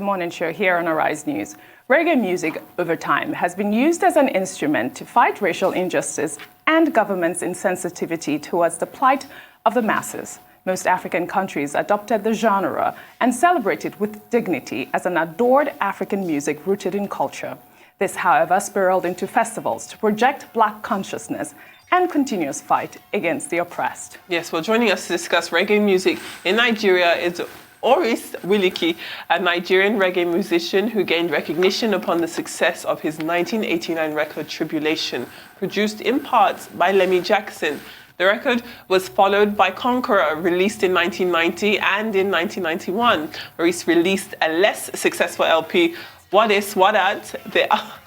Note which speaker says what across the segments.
Speaker 1: morning show here on Arise News. Reggae music over time has been used as an instrument to fight racial injustice and government's insensitivity towards the plight of the masses. Most African countries adopted the genre and celebrate it with dignity as an adored African music rooted in culture. This, however, spiraled into festivals to project Black consciousness and continuous fight against the oppressed.
Speaker 2: Yes, well, joining us to discuss reggae music in Nigeria is Orits Williki, a Nigerian reggae musician who gained recognition upon the success of his 1989 record Tribulation, produced in part by Lemmy Jackson. The record was followed by Conqueror, released in 1990 and in 1991. Orits released a less successful LP, What Is What At?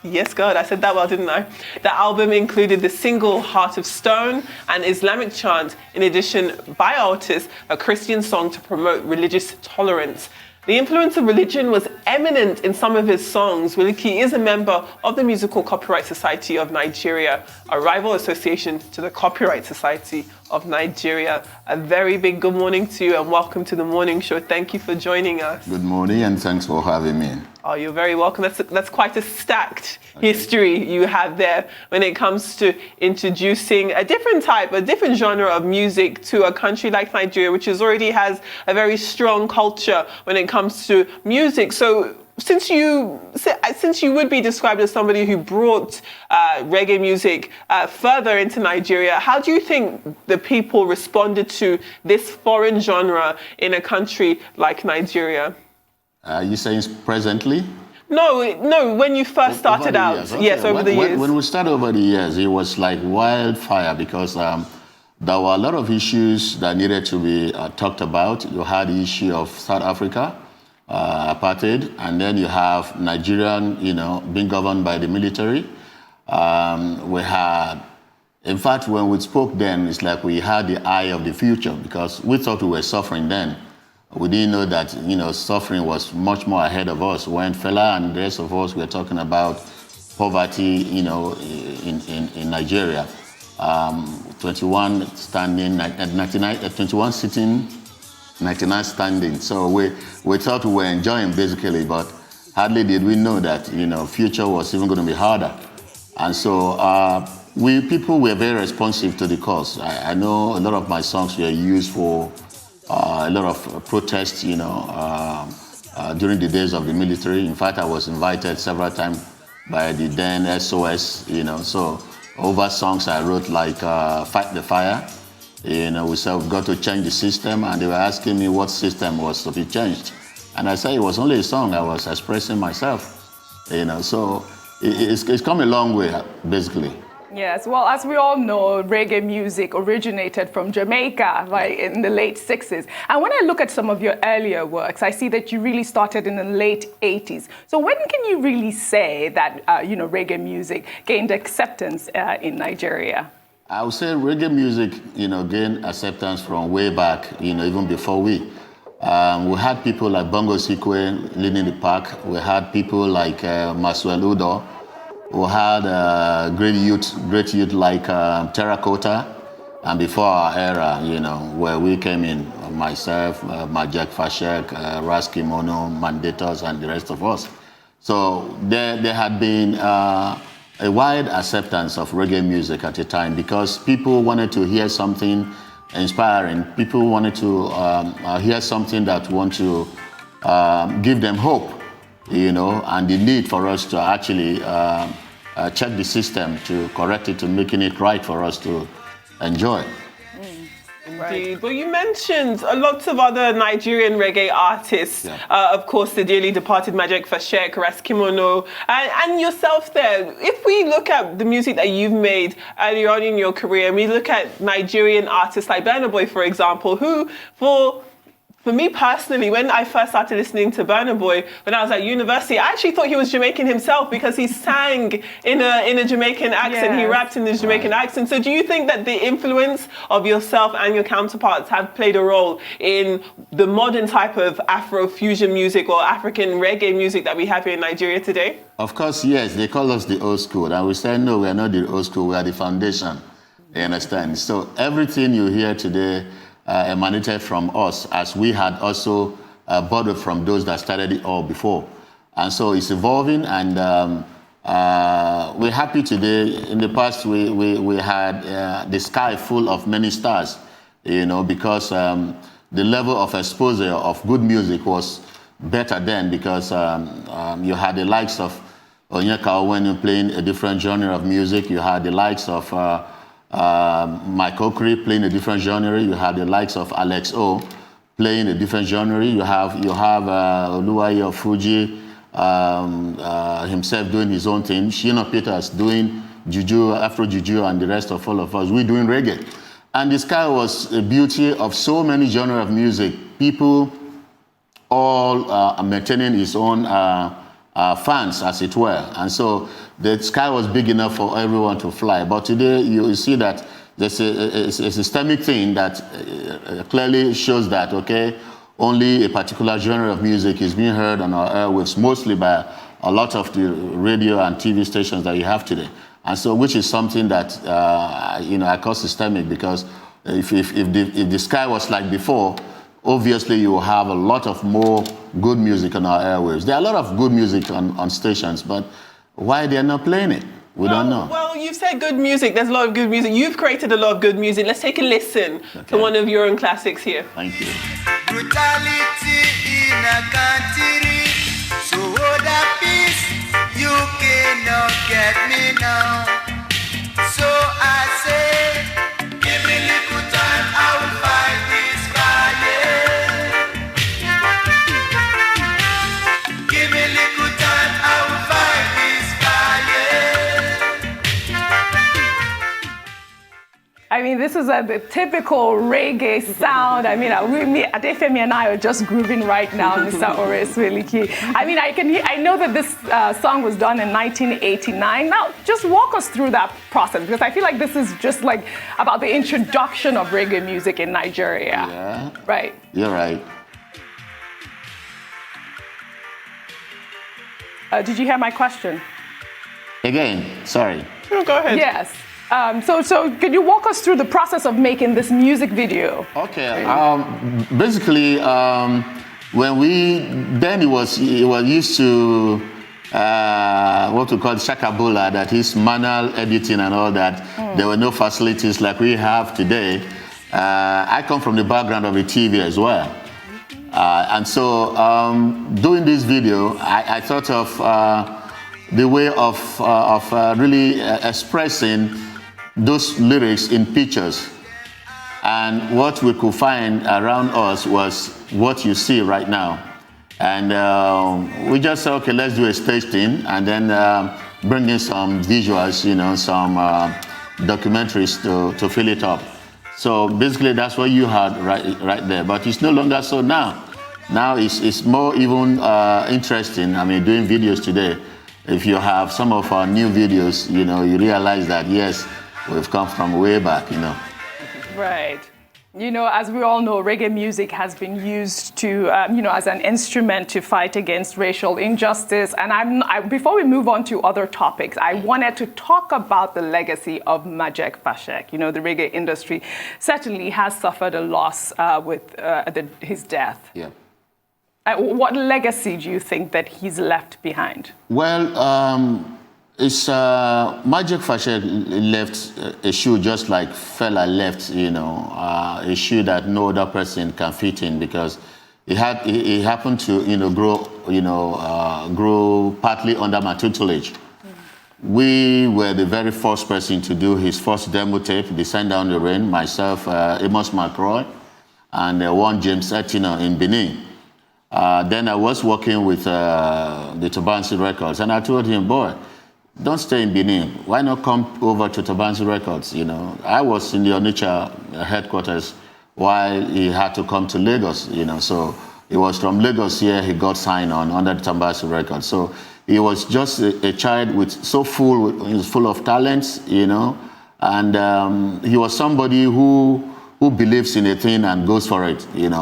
Speaker 2: Yes, God, I said that well, didn't I? The album included the single Heart of Stone, an Islamic chant, in addition, by artists, a Christian song to promote religious tolerance. The influence of religion was eminent in some of his songs. Williki is a member of the Musical Copyright Society of Nigeria, a rival association to the Copyright Society of Nigeria. A very big good morning to you and welcome to the morning show. Thank you for joining us.
Speaker 3: Good morning and thanks for having me.
Speaker 2: Oh, you're very welcome. That's quite a stacked history you have there when it comes to introducing a different genre of music to a country like Nigeria, which already has a very strong culture when it comes to music. So since you would be described as somebody who brought reggae music further into Nigeria, how do you think the people responded to this foreign genre in a country like Nigeria?
Speaker 3: You saying presently?
Speaker 2: No, when you first started out.
Speaker 3: Okay.
Speaker 2: Yes, over the years.
Speaker 3: When we started over the years, it was like wildfire because there were a lot of issues that needed to be talked about. You had the issue of South Africa, apartheid, and then you have Nigerian, being governed by the military. We had, in fact, when we spoke then, it's like we had the eye of the future because we thought we were suffering then. We didn't know that, suffering was much more ahead of us. When Fela and the rest of us were talking about poverty, in Nigeria, 21 standing, 21 sitting, 99 standing. So we thought we were enjoying basically, but hardly did we know that, future was even going to be harder. And so people were very responsive to the cause. I know a lot of my songs were used for a lot of protests, during the days of the military. In fact, I was invited several times by the then SOS, so over songs I wrote like Fight the Fire. We said we've got to change the system, and they were asking me what system was to be changed. And I said it was only a song I was expressing myself, so it's come a long way, basically.
Speaker 1: Yes, well, as we all know, reggae music originated from Jamaica in the late 60s. And when I look at some of your earlier works, I see that you really started in the late 80s. So when can you really say that, reggae music gained acceptance in Nigeria?
Speaker 3: I would say reggae music, gained acceptance from way back, even before we. We had people like Bongo Sikwe leading the pack. We had people like Maswell Udo. We had great youth like Terracotta, and before our era, where we came in, myself, Majek Fashek, Raskimono, Mandatos, and the rest of us. So there had been a wide acceptance of reggae music at the time because people wanted to hear something inspiring. People wanted to hear something that want to give them hope. And the need for us to actually check the system to correct it, to making it right for us to enjoy.
Speaker 2: Indeed. Well, you mentioned lots of other Nigerian reggae artists. Yeah. Of course, the dearly departed Majek Fashek, Raskimono, and yourself there. If we look at the music that you've made earlier on in your career, and we look at Nigerian artists like Burna Boy, for example, who, for me personally, when I first started listening to Burna Boy when I was at university, I actually thought he was Jamaican himself because he sang in a Jamaican accent. Yes. He rapped in the Jamaican accent. So do you think that the influence of yourself and your counterparts have played a role in the modern type of Afro-fusion music or African reggae music that we have here in Nigeria today?
Speaker 3: Of course, yes. They call us the old school. And we say, no, we are not the old school. We are the foundation. You understand? So everything you hear today emanated from us, as we had also borrowed from those that started it all before. And so it's evolving, and we're happy today. In the past, we had the sky full of many stars, because the level of exposure of good music was better then, because you had the likes of Onyeka Onwenu playing a different genre of music. You had the likes of Mike Okri playing a different genre. You had the likes of Alex O playing a different genre. You have Oluwaye of Fuji himself doing his own thing. Shina Peters doing juju, Afro juju, and the rest of all of us, we're doing reggae. And the sky was a beauty of so many genres of music. People all maintaining his own fans, as it were. And so the sky was big enough for everyone to fly. But today you see that there's a systemic thing that clearly shows that, okay, only a particular genre of music is being heard on our airwaves, mostly by a lot of the radio and TV stations that you have today. And so, which is something that, I call systemic, because if the sky was like before, obviously you will have a lot of more good music on our airwaves. There are a lot of good music on stations, but why they're not playing it? We don't know.
Speaker 2: Well, you've said good music. There's a lot of good music. You've created a lot of good music. Let's take a listen to one of your own classics here.
Speaker 3: Thank you.
Speaker 4: Brutality in a country, so what peace, you cannot get me now. So I say, give me little time, I will fight this fire. Give me little time, I will fight this fire.
Speaker 1: I mean, this is the typical reggae sound. I mean, Adefemi and I are just grooving right now, Mr. Orits Williki. I mean, I know that this song was done in 1989. Now, just walk us through that process, because I feel like this is just like about the introduction of reggae music in Nigeria.
Speaker 3: Yeah.
Speaker 1: Right.
Speaker 3: You're right.
Speaker 1: Did you hear my question?
Speaker 3: Again, sorry.
Speaker 2: Oh, go ahead.
Speaker 1: Yes. So could you walk us through the process of making this music video?
Speaker 3: Okay. Basically, when it was used to what we call shakabula, that is manual editing and all that. There were no facilities like we have today. I come from the background of the TV as well. And so doing this video, I thought of the way of really expressing those lyrics in pictures. And what we could find around us was what you see right now. And we just said, okay, let's do a stage thing, and then bring in some visuals, some documentaries to fill it up. So basically that's what you had right there. But it's no longer so now. Now it's more even interesting. I mean, doing videos today, if you have some of our new videos, you realize that, yes, we've come from way back,
Speaker 1: Right. As we all know, reggae music has been used to, as an instrument to fight against racial injustice. And before we move on to other topics, I wanted to talk about the legacy of Majek Fashek. The reggae industry certainly has suffered a loss with his death.
Speaker 3: Yeah.
Speaker 1: What legacy do you think that he's left behind?
Speaker 3: Well, it's Majek Fashek left a shoe just like Fela left, a shoe that no other person can fit in, because he happened to, grow partly under my tutelage. We were the very first person to do his first demo tape, Descend Down the Rain, myself, Amos McCroy, and one James Etino in Benin. Then I was working with the Tobansi Records, and I told him, boy, don't stay in Benin. Why not come over to Tobansi Records? I was in the Onitsha headquarters while he had to come to Lagos, So it was from Lagos here he got signed on under the Tobansi Records. So he was just a child with he was full of talents, and he was somebody who believes in a thing and goes for it, And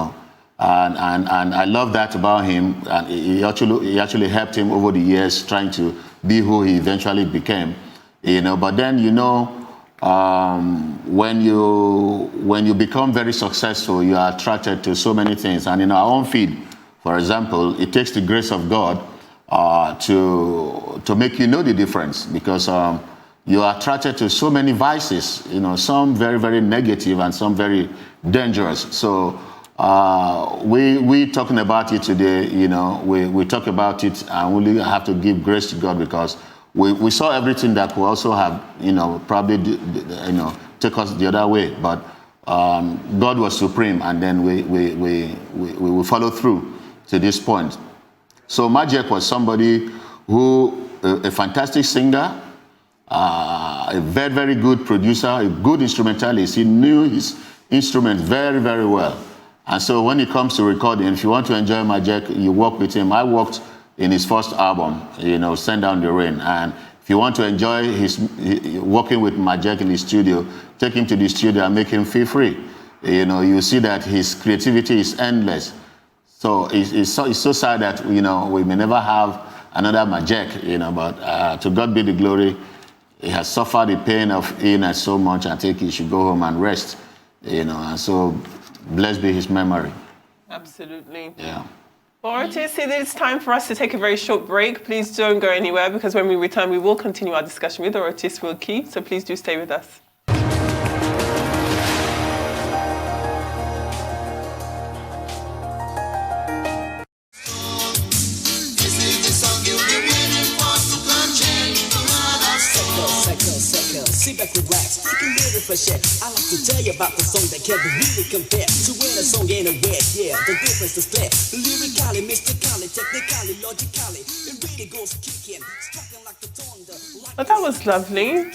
Speaker 3: I love that about him. And he actually helped him over the years trying to be who he eventually became, But then, when you become very successful, you are attracted to so many things. And in our own field, For example, it takes the grace of God to make you know the difference, because you are attracted to so many vices, some very, very negative and some very dangerous. So we talking about it today, we talk about it, and we have to give grace to God, because we saw everything that could also have, probably, take us the other way. But God was supreme, and then we follow through to this point. So Majek was somebody who, a fantastic singer, a very, very good producer, a good instrumentalist. He knew his instrument very, very well. And so when it comes to recording, if you want to enjoy Majek, you work with him. I worked in his first album, Send Down the Rain. And if you want to enjoy working with Majek in the studio, take him to the studio and make him feel free. You see that his creativity is endless. So it's so sad that, we may never have another Majek, but to God be the glory. He has suffered the pain of illness so much. I think he should go home and rest, and so blessed be his memory.
Speaker 2: Absolutely.
Speaker 3: Yeah.
Speaker 2: For artists, it is time for us to take a very short break. Please don't go anywhere, because when we return, we will continue our discussion with Orits Williki. So please do stay with us.
Speaker 5: Sit back, relax, take a little fresh air. I like to tell you about the song that can't be really compared to when a song ain't a wet. Yeah, the difference is clear. Lyrically, mystically, technically, logically, it really goes kicking, striking like the thunder.
Speaker 2: But that was lovely.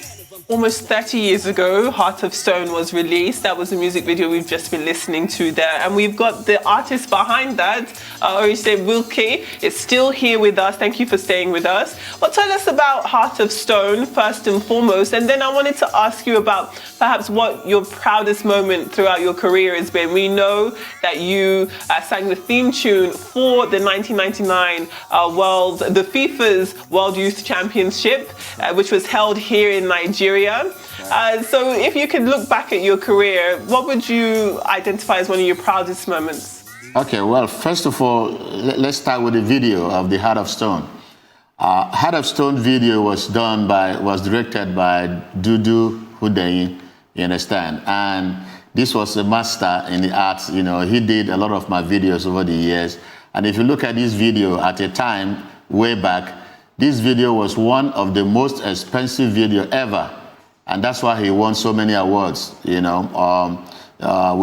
Speaker 2: Almost 30 years ago, Heart of Stone was released. That was the music video we've just been listening to there. And we've got the artist behind that, Orits Williki, is still here with us. Thank you for staying with us. Well, tell us about Heart of Stone, first and foremost. And then I wanted to ask you about perhaps what your proudest moment throughout your career has been. We know that you sang the theme tune for the 1999 the FIFA's World Youth Championship, which was held here in Nigeria. So if you could look back at your career, what would you identify as one of your proudest moments?
Speaker 3: Okay, well, first of all, let's start with the video of the Heart of Stone. Heart of Stone video was directed by Dudu Hudeyin, you understand? And this was a master in the arts. He did a lot of my videos over the years. And if you look at this video at a time, way back, this video was one of the most expensive video ever. And that's why he won so many awards, We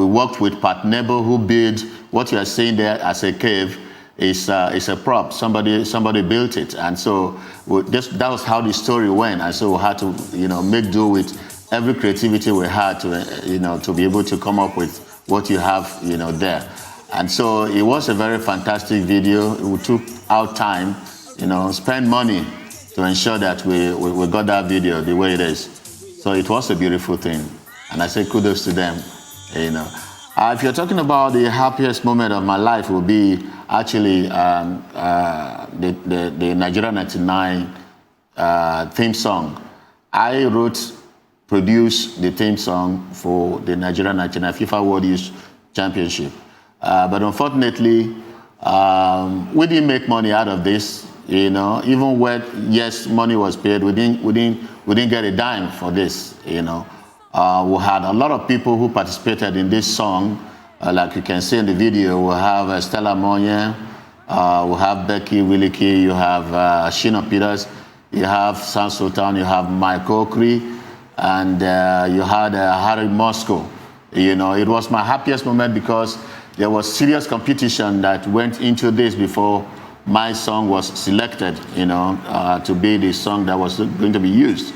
Speaker 3: worked with Pat Nebo, who built what you are seeing there as a cave. Is a prop. Somebody built it, and so that was how the story went. And so we had to, make do with every creativity we had to, to be able to come up with what you have, there. And so it was a very fantastic video. We took our time, spent money to ensure that we got that video the way it is. So it was a beautiful thing, and I say kudos to them, If you're talking about the happiest moment of my life, it will be actually the Nigeria 99 theme song. I produced the theme song for the Nigeria 99 FIFA World Youth Championship. But unfortunately, we didn't make money out of this. Even when, yes, money was paid, we didn't get a dime for this, We had a lot of people who participated in this song. Like you can see in the video, we have Stella Monye, we have Becky Williki, you have Shina Peters, you have Sam Sultan, you have Mike Okri, and you had Harry Moscow. It was my happiest moment because there was serious competition that went into this before my song was selected, to be the song that was going to be used.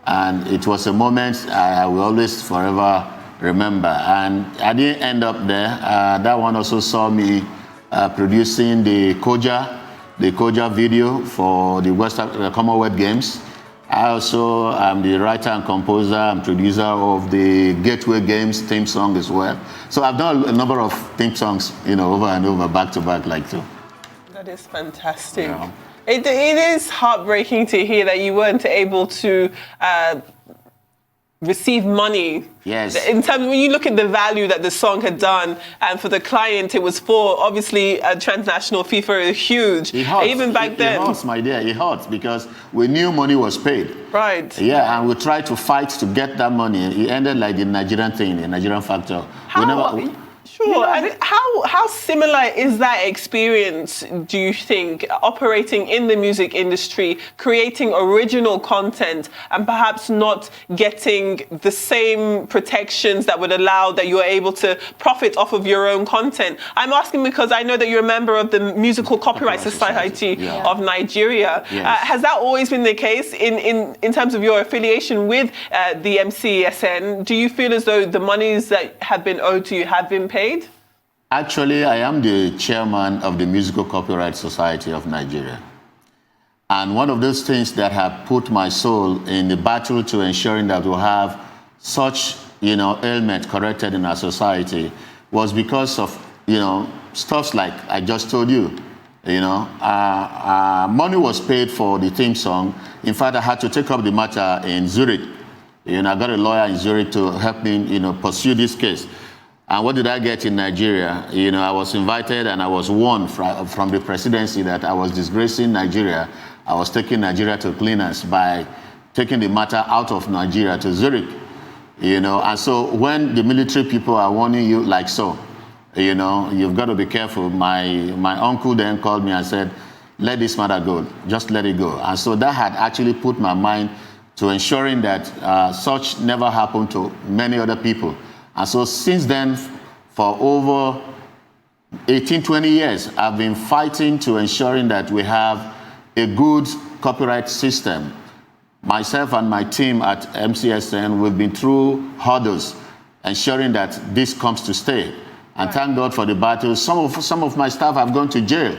Speaker 3: And it was a moment I will always forever remember. And I didn't end up there. That one also saw me producing the Koja video for the Commonwealth Games. I also am the writer and composer and producer of the Gateway Games theme song as well. So I've done a number of theme songs, over and over, back to back, like so.
Speaker 2: That is fantastic. Yeah. It is heartbreaking to hear that you weren't able to receive money.
Speaker 3: Yes.
Speaker 2: In terms, when you look at the value that the song had done, and for the client, it was for, obviously, a transnational FIFA is huge.
Speaker 3: It hurts.
Speaker 2: Even back then.
Speaker 3: It hurts, my dear. It hurts because we knew money was paid.
Speaker 2: Right.
Speaker 3: Yeah, and we tried to fight to get that money. It ended like the Nigerian thing, the Nigerian factor.
Speaker 2: Sure. And how similar is that experience, do you think, operating in the music industry, creating original content, and perhaps not getting the same protections that would allow that you're able to profit off of your own content? I'm asking because I know that you're a member of the Musical Copyright Society of Nigeria.
Speaker 3: Yes.
Speaker 2: Has that always been the case in terms of your affiliation with the MCSN? Do you feel as though the monies that have been owed to you have been paid?
Speaker 3: Actually, I am the chairman of the Musical Copyright Society of Nigeria. And one of those things that have put my soul in the battle to ensuring that we have such, ailment corrected in our society was because of, stuff like I just told you. Money was paid for the theme song. In fact, I had to take up the matter in Zurich. I got a lawyer in Zurich to help me, pursue this case. And what did I get in Nigeria? I was invited and I was warned from the presidency that I was disgracing Nigeria. I was taking Nigeria to cleaners by taking the matter out of Nigeria to Zurich. And so when the military people are warning you like so, you've got to be careful. My uncle then called me and said, let this matter go, just let it go. And so that had actually put my mind to ensuring that such never happened to many other people. And so since then, for over 18, 20 years, I've been fighting to ensuring that we have a good copyright system. Myself and my team at MCSN, we've been through hurdles, ensuring that this comes to stay. And thank God for the battle. Some of my staff have gone to jail,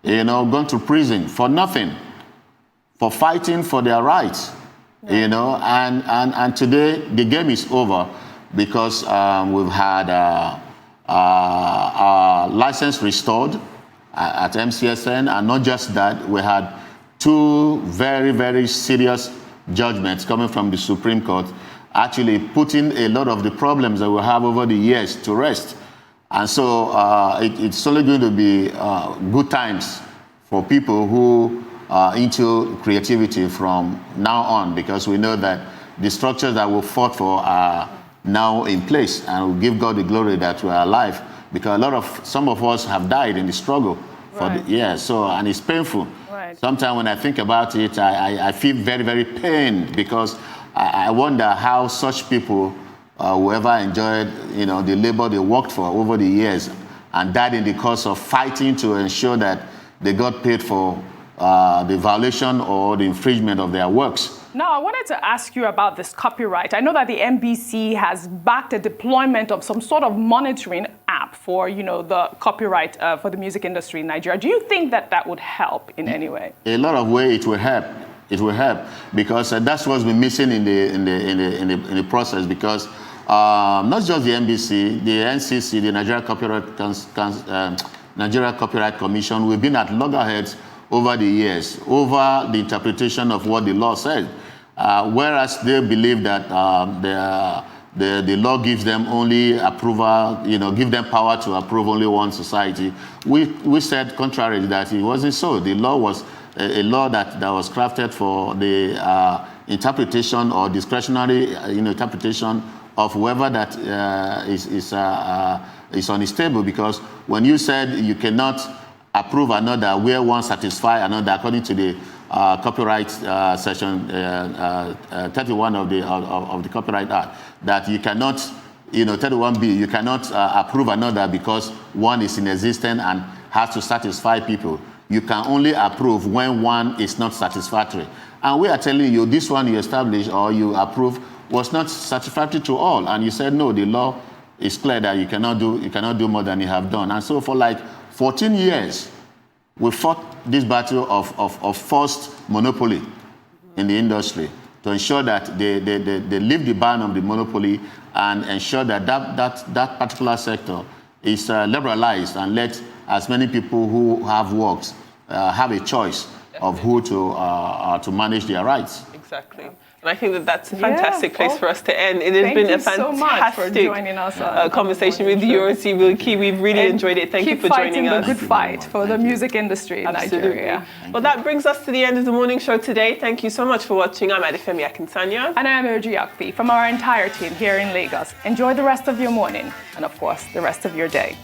Speaker 3: gone to prison for nothing, for fighting for their rights, and today the game is over. Because we've had our license restored at MCSN, and not just that, we had two very, very serious judgments coming from the Supreme Court, actually putting a lot of the problems that we have over the years to rest. And so it's only going to be good times for people who are into creativity from now on, because we know that the structures that we fought for are now in place, and we give God the glory that we are alive, because some of us have died in the struggle and it's painful. Sometimes when I think about it, I feel very, very pained, because I wonder how such people whoever enjoyed the labor they worked for over the years and died in the course of fighting to ensure that they got paid for the violation or the infringement of their works.
Speaker 1: Now, I wanted to ask you about this copyright. I know that the NBC has backed a deployment of some sort of monitoring app for, the copyright for the music industry in Nigeria. Do you think that would help in any way?
Speaker 3: A lot of ways it will help. It will help, because that's what's been missing in the process. Because not just the NBC, the NCC, the Nigeria Copyright Commission, we've been at loggerheads over the years, over the interpretation of what the law said. Whereas they believe that the law gives them only approval, give them power to approve only one society. We said contrary to that, it wasn't so. The law was a law that was crafted for the interpretation or discretionary interpretation of whoever that is unstable. Because when you said you cannot approve another where one satisfy another, according to the copyright section 31 of the Copyright Act, that you cannot, 31B, you cannot approve another because one is in existence and has to satisfy people. You can only approve when one is not satisfactory. And we are telling you, this one you established or you approve was not satisfactory to all. And you said, no, the law is clear that you cannot do more than you have done. And so for like 14 years, we fought this battle of forced monopoly in the industry to ensure that they lift the ban of the monopoly and ensure that that particular sector is liberalized and let as many people who have works have a choice of who to manage their rights.
Speaker 2: Exactly. And I think that that's a fantastic place for us to end. It has been a fantastic
Speaker 1: so much for joining us
Speaker 2: conversation with you, Orits Williki. We've really enjoyed it. Thank you for joining us.
Speaker 1: Keep fighting the good fight for the music industry in Nigeria.
Speaker 2: Well, that brings us to the end of the morning show today. Thank you so much for watching. I'm Adefemi Akinsanya.
Speaker 1: And I am Oji Akpi from our entire team here in Lagos. Enjoy the rest of your morning and, of course, the rest of your day.